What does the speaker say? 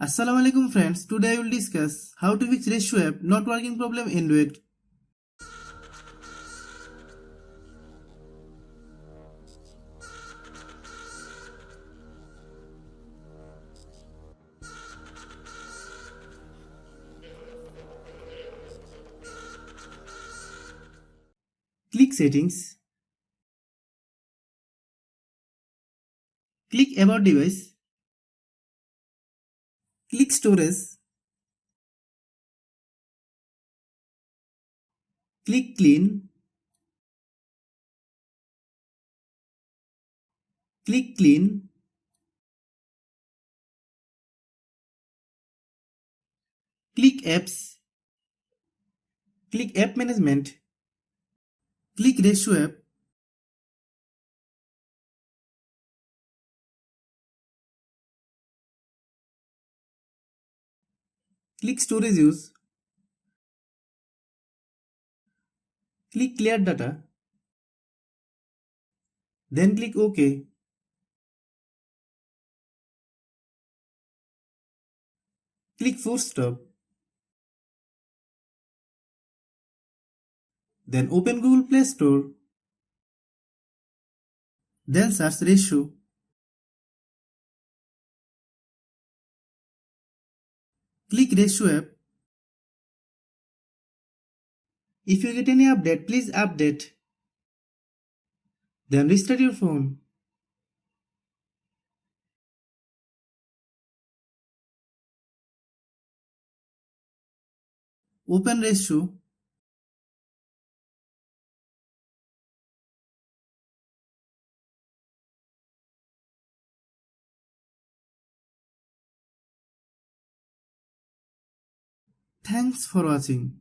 Assalamualaikum friends, today I will discuss how to fix Resso app not working problem in Android. Click settings, click about device, click storage, click clean, click clean, click apps, click app management, click Resso app, click storage use, click clear data, then click OK, click force stop, then open Google Play Store, then search Resso, click Resso app. If you get any update, please update. Then restart your phone. Open Resso. Thanks for watching.